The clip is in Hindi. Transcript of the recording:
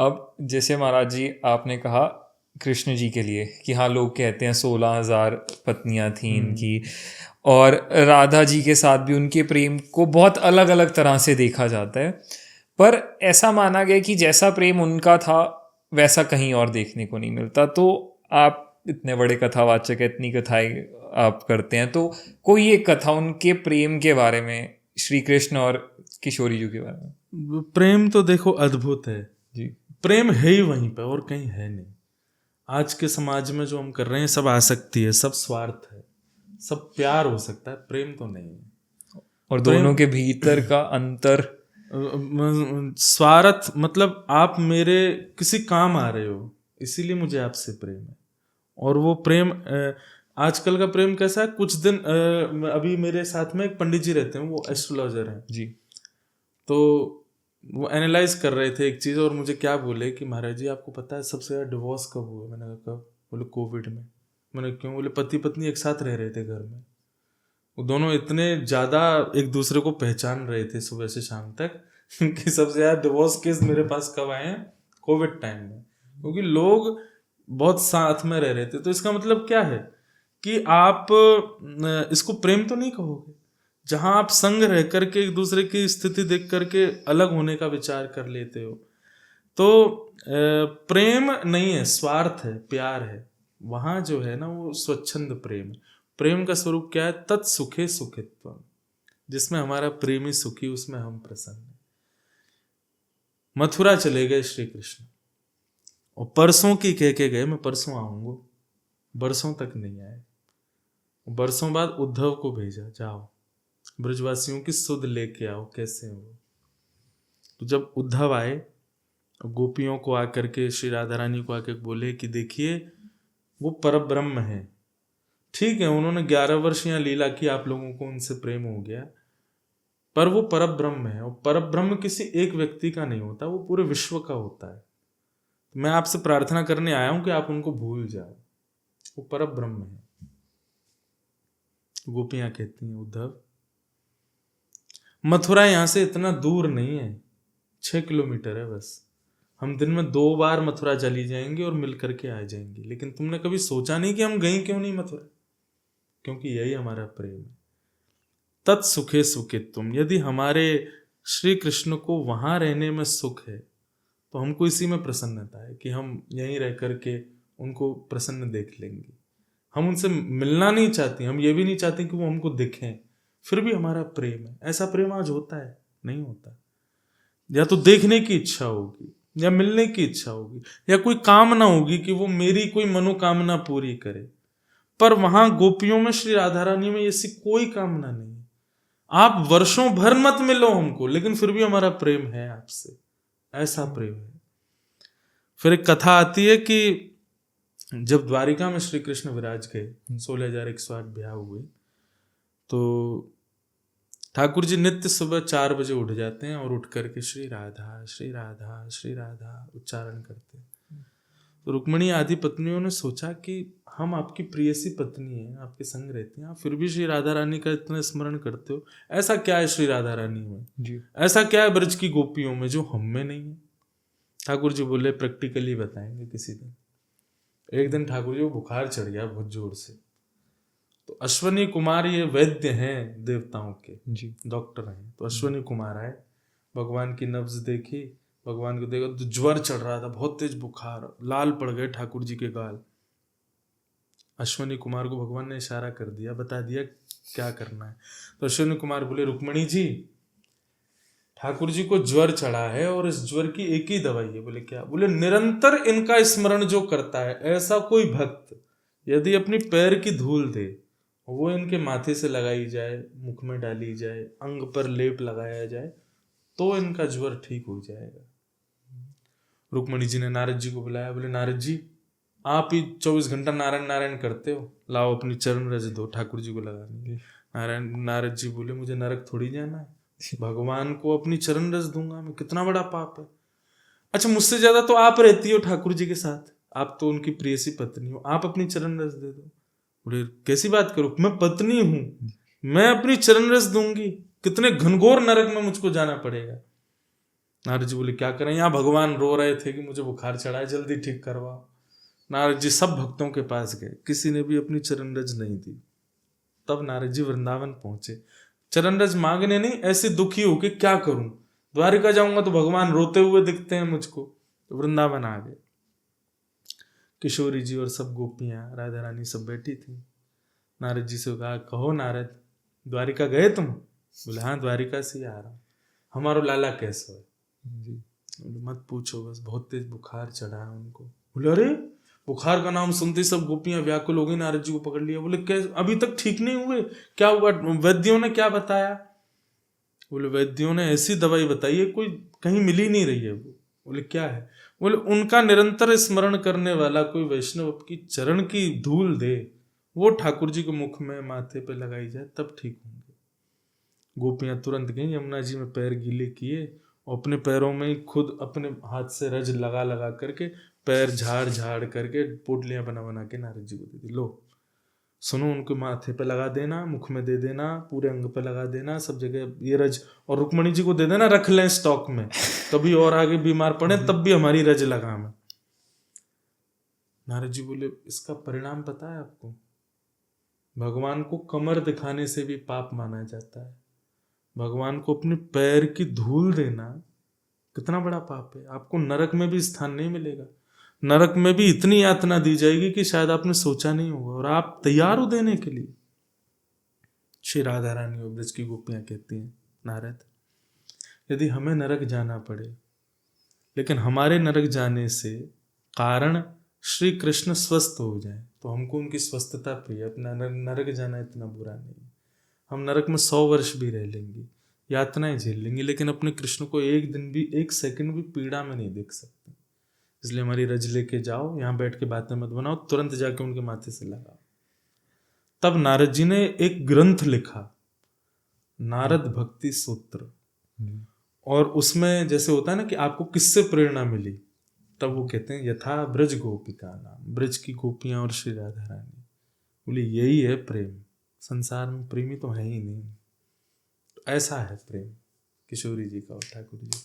अब जैसे महाराज जी आपने कहा कृष्ण जी के लिए कि हाँ लोग कहते हैं 16,000 पत्नियां थी इनकी, और राधा जी के साथ भी उनके प्रेम को बहुत अलग अलग तरह से देखा जाता है, पर ऐसा माना गया कि जैसा प्रेम उनका था वैसा कहीं और देखने को नहीं मिलता। तो आप इतने बड़े कथावाचक हैं, इतनी कथाएं आप करते हैं, तो कोई एक कथा उनके प्रेम के बारे में, श्री कृष्ण और किशोरी जी के बारे में। प्रेम तो देखो अद्भुत है जी। प्रेम है ही वहीं पे और कहीं है नहीं। आज के समाज में जो हम कर रहे हैं सब आसक्ति है, सब स्वार्थ है, सब प्यार हो सकता है, प्रेम तो नहीं है। और प्रेम दोनों के भीतर का अंतर, स्वार्थ मतलब आप मेरे किसी काम आ रहे हो इसीलिए मुझे आपसे प्रेम है। और वो प्रेम आजकल का प्रेम कैसा है, कुछ दिन अभी मेरे साथ में एक पंडित जी रहते हैं, वो एस्ट्रोलॉजर हैं जी। तो वो एनालाइज कर रहे थे एक चीज़ और मुझे क्या बोले कि महाराज जी आपको पता है सबसे ज़्यादा डिवोर्स कब हुआ? मैंने कहा कब? बोले कोविड में। मैंने क्यों? बोले पति पत्नी एक साथ रह रहे थे घर में, वो दोनों इतने ज़्यादा एक दूसरे को पहचान रहे थे सुबह से शाम तक कि सबसे ज़्यादा डिवोर्स केस मेरे पास कब आए हैं? कोविड टाइम में, क्योंकि लोग बहुत साथ में रह रहे थे। तो इसका मतलब क्या है कि आप इसको प्रेम तो नहीं कहोगे, जहां आप संग रह करके एक दूसरे की स्थिति देख करके अलग होने का विचार कर लेते हो, तो प्रेम नहीं है, स्वार्थ है, प्यार है। वहां जो है ना वो स्वच्छंद प्रेम है। प्रेम का स्वरूप क्या है? तत्सुखे सुखित्व, जिसमें हमारा प्रेमी सुखी उसमें हम प्रसन्न। मथुरा चले गए श्री कृष्ण और परसों की कह के गए मैं परसों आऊंगा, बरसों तक नहीं आए। बरसों बाद उद्धव को भेजा, जाओ ब्रजवासियों की सुध लेके आओ कैसे हो। तो जब उद्धव आए, गोपियों को आकर के, श्री राधा रानी को आकर बोले कि देखिए वो परब्रह्म है। ठीक है उन्होंने 11 वर्ष यहाँ लीला की, आप लोगों को उनसे प्रेम हो गया, पर वो परब्रह्म है। और परब्रह्म किसी एक व्यक्ति का नहीं होता, वो पूरे विश्व का होता है। तो मैं आपसे प्रार्थना करने आया हूं कि आप उनको भूल जाओ, वो परब्रह्म है। गोपियां कहती हैं उद्धव मथुरा यहां से इतना दूर नहीं है, 6 किलोमीटर है बस, हम दिन में 2 बार मथुरा चली जाएंगे और मिल करके आ जाएंगे। लेकिन तुमने कभी सोचा नहीं कि हम गए क्यों नहीं मथुरा? क्योंकि यही हमारा प्रेम है। तत्सुखे सुखित्वम, यदि हमारे श्री कृष्ण को वहां रहने में सुख है तो हमको इसी में प्रसन्नता है कि हम यहीं रह करके उनको प्रसन्न देख लेंगे। हम उनसे मिलना नहीं चाहते, हम ये भी नहीं चाहते कि वो हमको दिखें, फिर भी हमारा प्रेम है। ऐसा प्रेम आज होता है? नहीं होता। या तो देखने की इच्छा होगी, या मिलने की इच्छा होगी, या कोई कामना होगी कि वो मेरी कोई मनोकामना पूरी करे। पर वहां गोपियों में, श्री राधा रानी में ऐसी कोई कामना नहीं है। आप वर्षों भर मत मिलो हमको, लेकिन फिर भी हमारा प्रेम है आपसे, ऐसा प्रेम है। फिर एक कथा आती है कि जब द्वारिका में श्री कृष्ण विराज गए, 16,108 ब्याह हुए, तो ठाकुर जी नित्य सुबह 4 बजे उठ जाते हैं और उठ करके श्री राधा श्री राधा श्री राधा उच्चारण करते हैं। तो रुक्मिणी आदि पत्नियों ने सोचा कि हम आपकी प्रियसी पत्नी हैं, आपके संग रहती हैं, आप फिर भी श्री राधा रानी का इतना स्मरण करते हो, ऐसा क्या है श्री राधा रानी में जी, ऐसा क्या है ब्रज की गोपियों में जो हम में नहीं है? ठाकुर जी बोले प्रैक्टिकली बताएंगे किसी दिन। एक दिन ठाकुर जी को बुखार चढ़ गया बहुत जोर से, तो अश्वनी कुमार, ये वैद्य हैं देवताओं के जी, डॉक्टर हैं, तो अश्वनी कुमार आए, भगवान की नब्ज देखी, भगवान को देखा तो ज्वर चढ़ रहा था, बहुत तेज बुखार, लाल पड़ गए ठाकुर जी के गाल। अश्वनी कुमार को भगवान ने इशारा कर दिया, बता दिया क्या करना है। तो अश्वनी कुमार बोले रुक्मिणी जी, ठाकुर जी को ज्वर चढ़ा है और इस ज्वर की एक ही दवाई है। बोले क्या? बोले निरंतर इनका स्मरण जो करता है, ऐसा कोई भक्त यदि अपनी पैर की धूल दे, वो इनके माथे से लगाई जाए, मुख में डाली जाए, अंग पर लेप लगाया जाए, तो इनका ज्वर ठीक हो जाएगा। रुक्मिणी जी ने नारद जी को बुलाया, बोले नारद जी आप ही 24 घंटा नारायण नारायण करते हो, लाओ अपनी चरण रज दो ठाकुर जी को लगाने। नारद जी बोले मुझे नरक थोड़ी जाना है, भगवान को अपनी चरण रस दूंगा मैं, कितना बड़ा पाप है। अच्छा मुझसे ज्यादा तो आप रहती हो ठाकुर जी के साथ, आप तो उनकी प्रियसी पत्नी हो, आप अपनी चरण रस दे दो। बोले कैसी बात करो, मैं पत्नी हूं, मैं अपनी चरण रस दूंगी? कितने घनघोर नरक में मुझको जाना पड़ेगा। नारद जी बोले क्या करें, यहाँ भगवान रो रहे थे कि मुझे बुखार चढ़ा है, जल्दी ठीक करवाओ। नारद जी सब भक्तों के पास गए, किसी ने भी अपनी चरण रज नहीं दी। तब नारद जी वृंदावन पहुंचे, चरण रज मांगने नहीं, ऐसे दुखी हो कि क्या करूं, द्वारिका जाऊंगा तो भगवान रोते हुए दिखते हैं मुझको। तो वृंदावन आ गए। किशोरी जी और सब गोपियां, राधा रानी सब बैठी थी। नारद जी से कहा, कहो नारद, द्वारिका गए तुम? बोले हाँ, द्वारिका से ही आ रहा हूँ। हमारो लाला कैसा है? जी। बोले मत पूछो, बस बहुत तेज बुखार चढ़ा है उनको। बोले अरे, बुखार का नाम सुनते ही सब गोपियां व्याकुल हो गई, नारद जी को पकड़ लिया। बोले कैसे, अभी तक ठीक नहीं हुए, क्या हुआ? वैद्यों ने क्या बताया? बोले वैद्यों ने ऐसी दवाई बताई है, कोई कहीं मिल ही नहीं रही है वो। बोले क्या है? बोले उनका निरंतर स्मरण करने वाला कोई वैष्णव की चरण की धूल दे, वो ठाकुर जी के मुख में माथे पे लगाई जाए, तब ठीक होंगे। गोपियां तुरंत गई, यमुना जी में पैर गीले किए और अपने पैरों में खुद अपने हाथ से रज लगा लगा करके, पैर झाड़ झाड़ करके पोटलियां बना बना के नारद जी को दे दी। लो सुनो, उनके माथे पे लगा देना, मुख में दे देना, पूरे अंग पे लगा देना, सब जगह ये रज, और रुक्मणी जी को दे देना, रख लें स्टॉक में, कभी और आगे बीमार पड़े तब भी हमारी रज लगाम है। नारद जी बोले इसका परिणाम पता है आपको? भगवान को कमर दिखाने से भी पाप माना जाता है। भगवान को अपने पैर की धूल देना कितना बड़ा पाप है। आपको नरक में भी स्थान नहीं मिलेगा, नरक में भी इतनी यातना दी जाएगी कि शायद आपने सोचा नहीं होगा, और आप तैयार हो देने के लिए। श्री राधा रानी और ब्रज की गोपियां कहती हैं, नारद, यदि हमें नरक जाना पड़े, लेकिन हमारे नरक जाने से कारण श्री कृष्ण स्वस्थ हो जाए, तो हमको उनकी स्वस्थता प्रिय, अपना नरक जाना इतना बुरा नहीं। हम नरक में 100 वर्ष भी रह लेंगे, यातनाएं झेल लेंगे, लेकिन अपने कृष्ण को एक दिन भी, एक सेकंड भी पीड़ा में नहीं देख सकते। इसलिए हमारी रज लेके जाओ, यहाँ बैठ के बातें मत बनाओ, तुरंत जाके उनके माथे से लगाओ। तब नारद जी ने एक ग्रंथ लिखा, नारद भक्ति सूत्र, और उसमें जैसे होता है ना कि आपको किससे प्रेरणा मिली, तब वो कहते हैं यथा ब्रज गोपिका नाम, ब्रज की गोपियां और श्री राधा रानी। बोले यही है प्रेम, संसार में प्रेमी तो है ही नहीं। तो ऐसा है प्रेम किशोरी जी का और ठाकुर जी का।